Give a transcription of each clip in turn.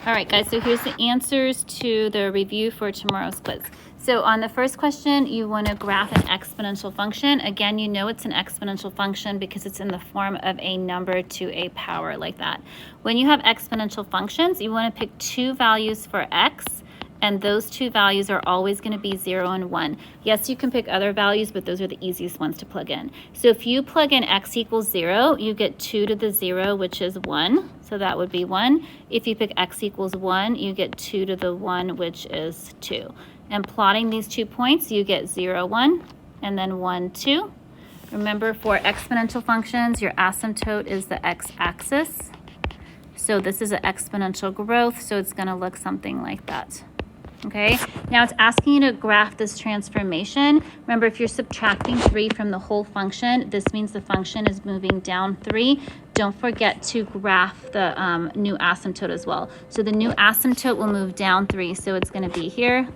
All right, guys, so here's the answers to the review for tomorrow's quiz. So on the first question, you want to graph an exponential function. Again, you know it's an exponential function because it's in the form of a number to a power like that. When you have exponential functions, you want to pick two values for x, and those two values are always going to be 0 and 1. Yes, you can pick other values, but those are the easiest ones to plug in. So if you plug in x equals 0, you get 2 to the 0, which is 1. So that would be 1. If you pick x equals 1, you get 2 to the 1, which is 2. And plotting these 2 points, you get 0, 1, and then 1, 2. Remember, for exponential functions, your asymptote is the x-axis. So this is an exponential growth, so it's going to look something like that. Okay, now it's asking you to graph this transformation. Remember, if you're subtracting 3 from the whole function, this means the function is moving down 3. Don't forget to graph the new asymptote as well. So the new asymptote will move down 3, so it's going to be here.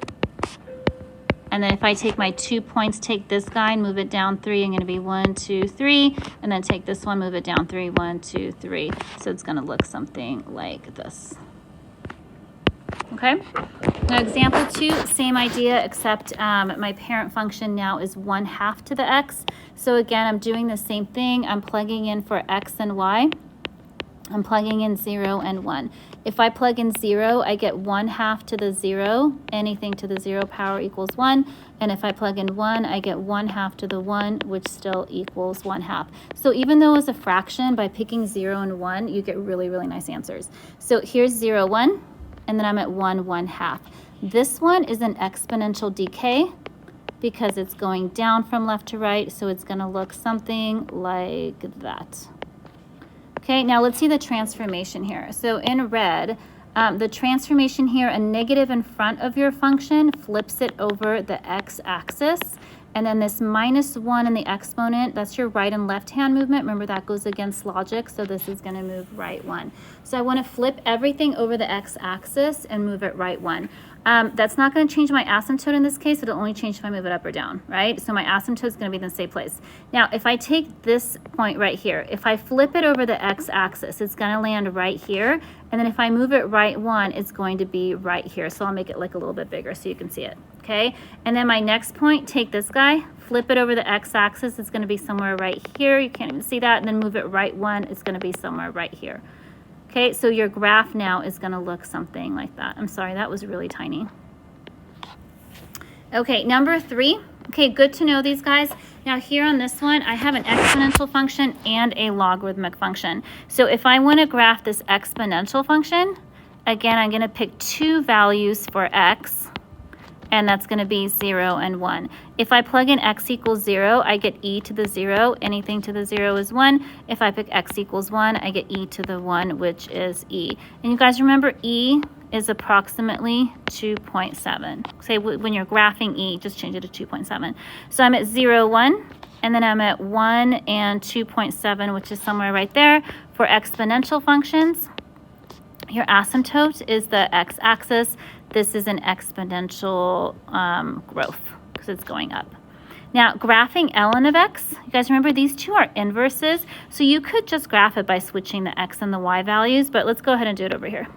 And then if I take my 2 points, take this guy and move it down 3, I'm going to be 1, 2, 3. And then take this one, move it down 3, 1, 2, 3. So it's going to look something like this. Okay, now example 2, same idea, except my parent function now is 1/2 to the x. So again, I'm doing the same thing. I'm plugging in for x and y. I'm plugging in 0 and 1. If I plug in 0, I get 1/2 to the 0. Anything to the 0 power equals 1. And if I plug in 1, I get 1/2 to the 1, which still equals 1/2. So even though it's a fraction, by picking 0 and 1, you get really, really nice answers. So here's 0, 1. And then I'm at 1, 1/2. This one is an exponential decay because it's going down from left to right, so it's going to look something like that. Okay, now let's see the transformation here. So in red, the transformation here, a negative in front of your function flips it over the x-axis. And then this -1 in the exponent, that's your right and left hand movement. Remember, that goes against logic, so this is going to move right 1. So I want to flip everything over the x-axis and move it right 1. That's not going to change my asymptote in this case. It'll only change if I move it up or down, right? So my asymptote is going to be in the same place. Now, if I take this point right here, if I flip it over the x-axis, it's going to land right here. And then if I move it right 1, it's going to be right here. So I'll make it like a little bit bigger so you can see it, okay? And then my next point, take this guy, flip it over the x-axis. It's going to be somewhere right here. You can't even see that. And then move it right 1. It's going to be somewhere right here. Okay, so your graph now is going to look something like that. I'm sorry, that was really tiny. Okay, number 3. Okay, good to know these guys. Now here on this one, I have an exponential function and a logarithmic function. So if I want to graph this exponential function, again, I'm going to pick 2 values for x, and that's going to be 0 and 1. If I plug in x equals 0, I get e to the 0. Anything to the 0 is 1. If I pick x equals 1, I get e to the 1, which is e. And you guys remember e is approximately 2.7. Say when you're graphing e, just change it to 2.7. So I'm at 0, 1, and then I'm at 1 and 2.7, which is somewhere right there. For exponential functions, your asymptote is the x-axis. This is an exponential growth because it's going up. Now, graphing ln of x, you guys remember these two are inverses, so you could just graph it by switching the x and the y values, but let's go ahead and do it over here.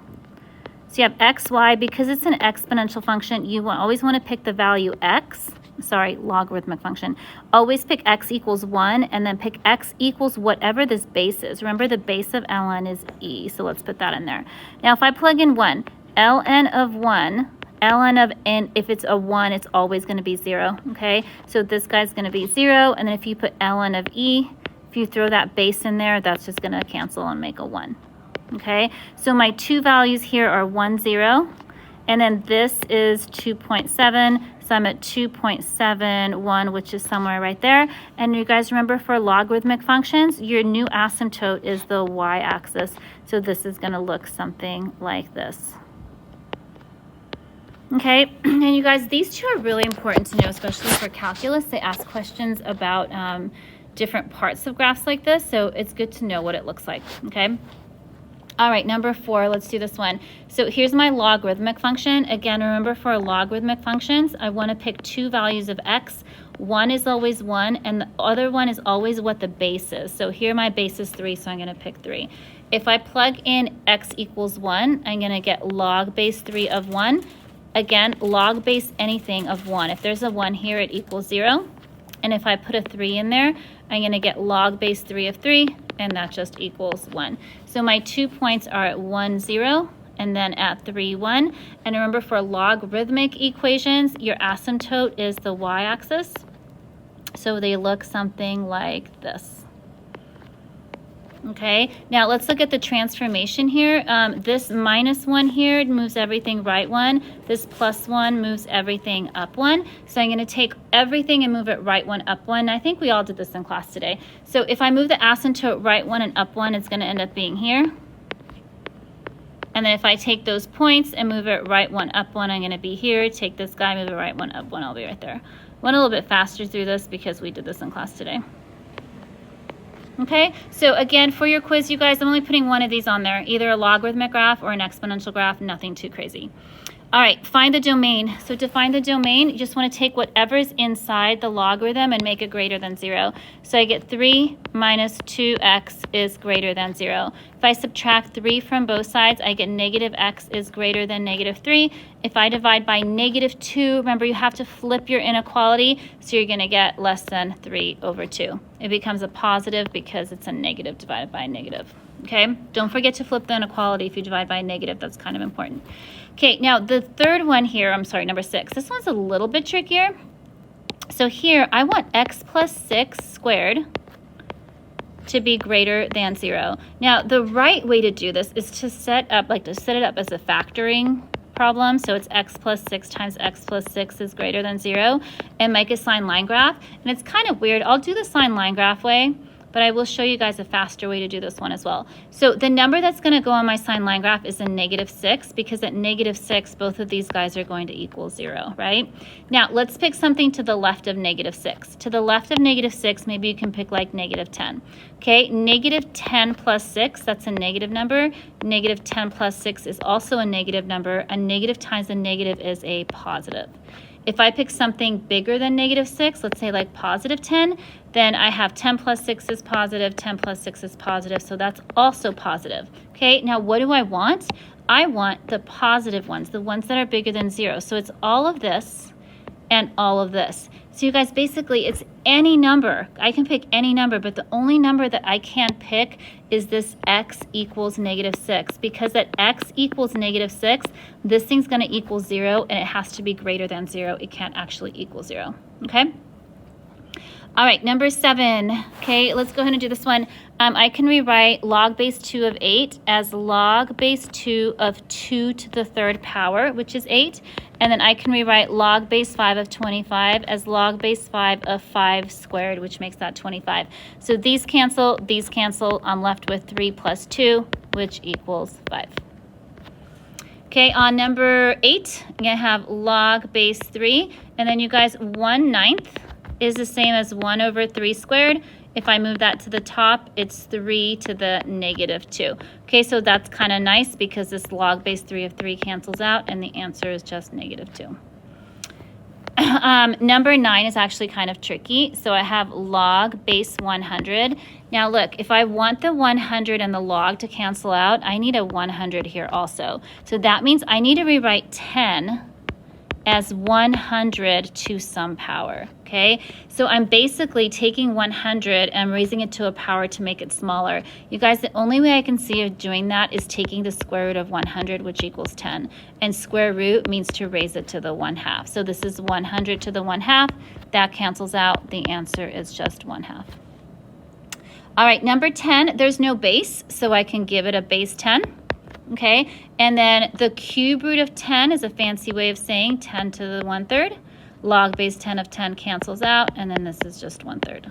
So you have x, y, because it's an exponential function, you always want to pick the value x, logarithmic function. Always pick x equals 1, and then pick x equals whatever this base is. Remember, the base of ln is e, so let's put that in there. Now, if I plug in 1, ln of 1, ln of n, if it's a 1, it's always going to be 0, okay? So this guy's going to be 0, and then if you put ln of e, if you throw that base in there, that's just going to cancel and make a 1, okay? So my 2 values here are 1, 0, and then this is 2.7, so I'm at 2.71, which is somewhere right there. And you guys remember, for logarithmic functions, your new asymptote is the y-axis, so this is going to look something like this. Okay, and you guys, these two are really important to know, especially for calculus. They ask questions about different parts of graphs like this, so it's good to know what it looks like, okay? All right, number 4, let's do this one. So here's my logarithmic function. Again, remember, for logarithmic functions, I want to pick 2 values of x. One is always 1, and the other one is always what the base is. So here my base is 3, so I'm going to pick 3. If I plug in x equals 1, I'm going to get log base 3 of 1. Again, log base anything of 1. If there's a 1 here, it equals 0. And if I put a 3 in there, I'm going to get log base 3 of 3, and that just equals 1. So my 2 points are at 1, 0, and then at 3, 1. And remember, for logarithmic equations, your asymptote is the y-axis. So they look something like this. Okay, now let's look at the transformation here. This minus 1 here moves everything right 1. This plus 1 moves everything up 1. So I'm going to take everything and move it right 1, up 1. I think we all did this in class today. So if I move the asymptote right 1 and up 1, it's going to end up being here. And then if I take those points and move it right 1, up 1, I'm going to be here. Take this guy, move it right 1, up 1, I'll be right there. Went a little bit faster through this because we did this in class today. Okay, so again, for your quiz, you guys, I'm only putting one of these on there, either a logarithmic graph or an exponential graph, nothing too crazy. All right, find the domain. So to find the domain, you just want to take whatever's inside the logarithm and make it greater than 0. So I get 3 minus 2x is greater than 0. If I subtract 3 from both sides, I get negative x is greater than negative 3. If I divide by negative 2, remember you have to flip your inequality, so you're going to get less than 3 over 2. It becomes a positive because it's a negative divided by a negative. Okay, don't forget to flip the inequality if you divide by a negative. That's kind of important. Okay, now the third one here, I'm sorry, number 6. This one's a little bit trickier. So here, I want x plus 6 squared to be greater than 0. Now, the right way to do this is to set it up as a factoring problem. So it's x plus 6 times x plus 6 is greater than 0, and make a sine line graph. And it's kind of weird. I'll do the sine line graph way, but I will show you guys a faster way to do this one as well. So the number that's going to go on my sine line graph is a negative 6, because at negative 6, both of these guys are going to equal 0, right? Now, let's pick something to the left of negative 6. To the left of negative 6, maybe you can pick like negative 10. Okay, negative 10 plus 6, that's a negative number. Negative 10 plus 6 is also a negative number. A negative times a negative is a positive. If I pick something bigger than negative 6, let's say like positive 10, then I have 10 plus 6 is positive, 10 plus 6 is positive, so that's also positive. Okay, now what do I want? I want the positive ones, the ones that are bigger than 0. So it's all of this and all of this. So you guys, basically it's any number. I can pick any number, but the only number that I can't pick is this x equals negative 6, because at x equals negative 6, this thing's going to equal 0, and it has to be greater than 0. It can't actually equal 0. Okay? All right, number 7. Okay, let's go ahead and do this one. I can rewrite log base 2 of 8 as log base 2 of 2 to the third power, which is 8. And then I can rewrite log base 5 of 25 as log base 5 of 5 squared, which makes that 25. So these cancel, I'm left with 3 plus 2, which equals 5. Okay, on number 8, I'm going to have log base 3. And then you guys, 1/9 is the same as 1 over 3 squared. If I move that to the top, it's 3 to the negative 2. Okay, so that's kind of nice because this log base 3 of 3 cancels out, and the answer is just negative 2. Number 9 is actually kind of tricky. So I have log base 100. Now look, if I want the 100 and the log to cancel out, I need a 100 here also. So that means I need to rewrite 10 as 100 to some power, okay? So I'm basically taking 100 and raising it to a power to make it smaller. You guys, the only way I can see of doing that is taking the square root of 100, which equals 10. And square root means to raise it to the 1/2. So this is 100 to the 1/2. That cancels out. The answer is just 1/2. All right, number 10, there's no base, so I can give it a base 10. Okay, and then the cube root of 10 is a fancy way of saying 10 to the 1/3. Log base 10 of 10 cancels out, and then this is just 1/3.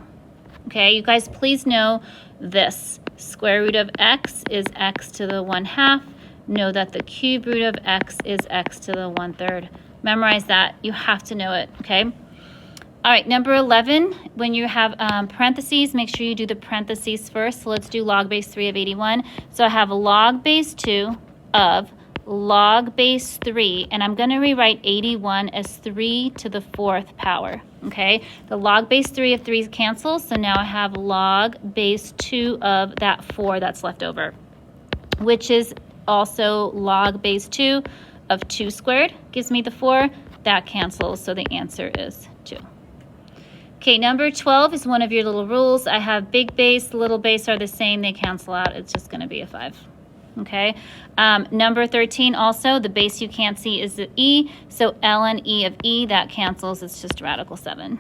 Okay, you guys, please know this. Square root of x is x to the 1/2. Know that the cube root of x is x to the 1/3. Memorize that. You have to know it, okay? All right, number 11, when you have parentheses, make sure you do the parentheses first. So let's do log base 3 of 81. So I have log base 2 of log base 3, and I'm going to rewrite 81 as 3 to the 4th power, okay? The log base 3 of 3 cancels, so now I have log base 2 of that 4 that's left over. which is also log base 2 of 2 squared, gives me the 4. That cancels, so the answer is 2. Okay, number 12 is one of your little rules. I have big base, little base are the same. They cancel out. It's just going to be a 5. Okay. Number 13 also, the base you can't see is the e. So ln e of e, that cancels. It's just radical 7.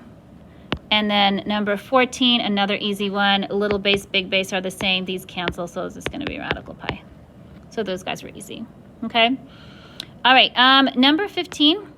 And then number 14, another easy one. Little base, big base are the same. These cancel, so it's just going to be radical pi. So those guys were easy. Okay. All right. Number 15.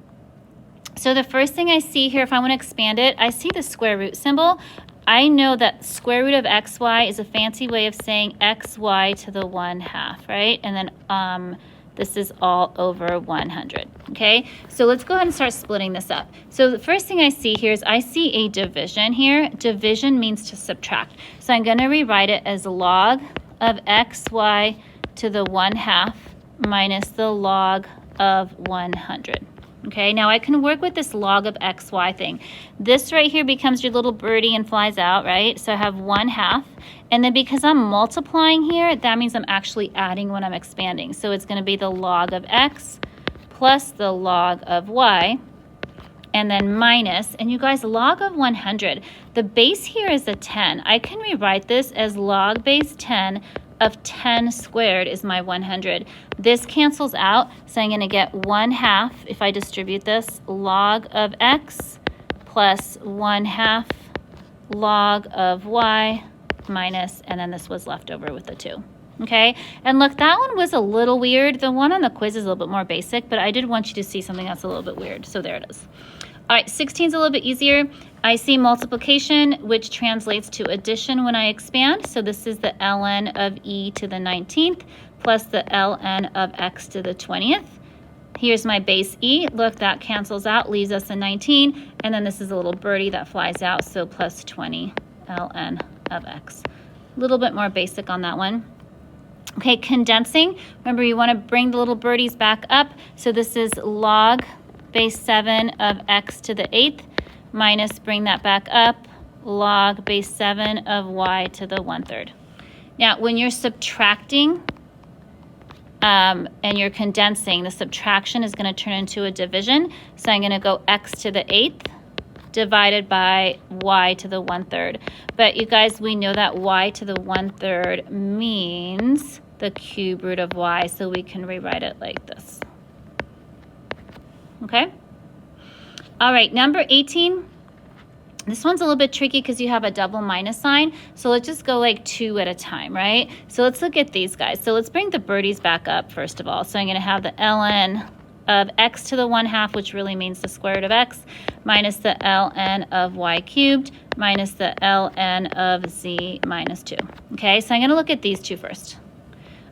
So the first thing I see here, if I want to expand it, I see the square root symbol. I know that square root of xy is a fancy way of saying xy to the 1/2, right? And then this is all over 100, okay? So let's go ahead and start splitting this up. So the first thing I see here is I see a division here. Division means to subtract. So I'm going to rewrite it as log of xy to the 1/2 minus the log of 100. Okay, now I can work with this log of xy thing. This right here becomes your little birdie and flies out, right? So I have 1/2. And then because I'm multiplying here, that means I'm actually adding when I'm expanding. So it's going to be the log of x plus the log of y. And then minus, and you guys, log of 100. The base here is a 10. I can rewrite this as log base 10 of 10 squared is my 100. This cancels out, so I'm going to get 1/2, if I distribute this, log of x plus 1/2 log of y minus, and then this was left over with the 2. Okay, and look, that one was a little weird. The one on the quiz is a little bit more basic, but I did want you to see something that's a little bit weird, so there it is. All right, 16 is a little bit easier. I see multiplication, which translates to addition when I expand. So this is the ln of e to the 19th plus the ln of x to the 20th. Here's my base e. Look, that cancels out, leaves us a 19. And then this is a little birdie that flies out, so plus 20 ln of x. A little bit more basic on that one. Okay, condensing. Remember, you want to bring the little birdies back up. So this is log base 7 of x to the 8th minus, bring that back up, log base 7 of y to the 1/3. Now, when you're subtracting and you're condensing, the subtraction is going to turn into a division. So I'm going to go x to the 8th divided by y to the 1/3. But you guys, we know that y to the 1/3 means the cube root of y, so we can rewrite it like this. Okay? All right, number 18. This one's a little bit tricky because you have a double minus sign. So let's just go like 2 at a time, right? So let's look at these guys. So let's bring the birdies back up first of all. So I'm going to have the ln of x to the 1/2, which really means the square root of x, minus the ln of y cubed, minus the ln of z minus 2. Okay, so I'm going to look at these two first.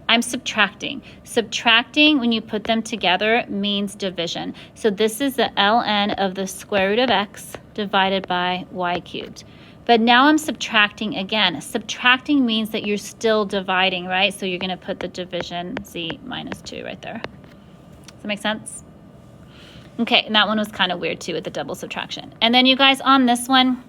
I'm subtracting. Subtracting, when you put them together, means division. So this is the ln of the square root of x divided by y cubed. But now I'm subtracting again. Subtracting means that you're still dividing, right? So you're going to put the division z minus 2 right there. Does that make sense? Okay, and that one was kind of weird too with the double subtraction. And then you guys, on this one,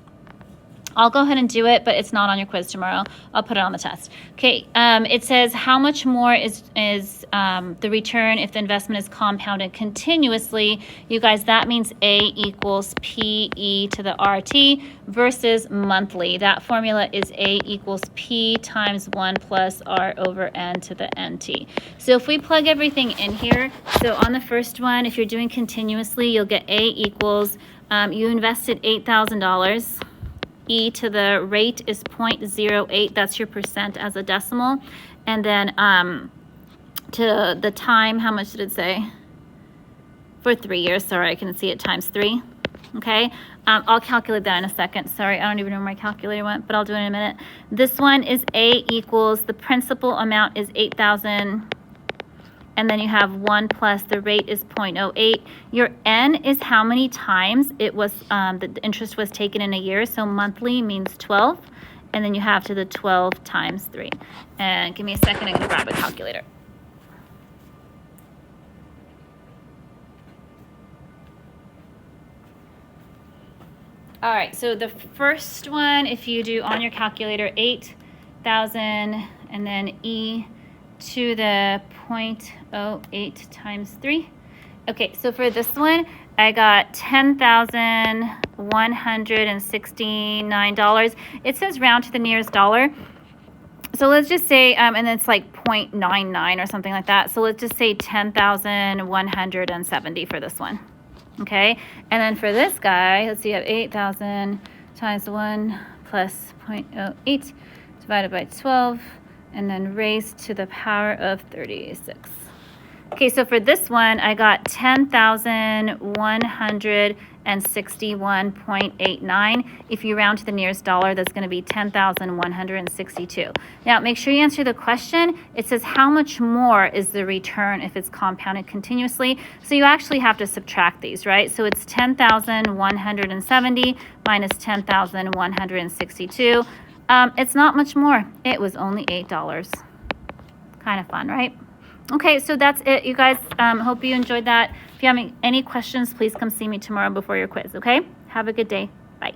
I'll go ahead and do it, but it's not on your quiz tomorrow. I'll put it on the test. Okay, it says how much more is the return if the investment is compounded continuously. You guys, that means A equals PE to the RT versus monthly. That formula is A equals P times 1 plus R over N to the NT. So if we plug everything in here, so on the first one, if you're doing continuously, you'll get A equals, you invested $8,000. E to the rate is 0.08, that's your percent as a decimal. And then to the time, how much did it say? For 3 years, sorry, I can see it times 3. Okay, I'll calculate that in a second. Sorry, I don't even know where my calculator went, but I'll do it in a minute. This one is A equals, the principal amount is 8,000. And then you have 1 plus the rate is 0.08. Your N is how many times it was the interest was taken in a year. So monthly means 12. And then you have to the 12 times 3. And give me a second, I'm going to grab a calculator. All right, so the first one, if you do on your calculator 8,000 and then E to the 0.08 times 3. Okay, so for this one, I got $10,169. It says round to the nearest dollar. So let's just say, and it's like 0.99 or something like that. So let's just say 10,170 for this one. Okay, and then for this guy, let's see, you have 8,000 times 1 plus 0.08 divided by 12, and then raised to the power of 36. Okay, so for this one, I got 10,161.89. If you round to the nearest dollar, that's going to be 10,162. Now, make sure you answer the question. It says how much more is the return if it's compounded continuously? So you actually have to subtract these, right? So it's 10,170 minus 10,162. It's not much more. It was only $8. Kind of fun, right? Okay, so that's it, you guys. Hope you enjoyed that. If you have any questions, please come see me tomorrow before your quiz, okay? Have a good day. Bye.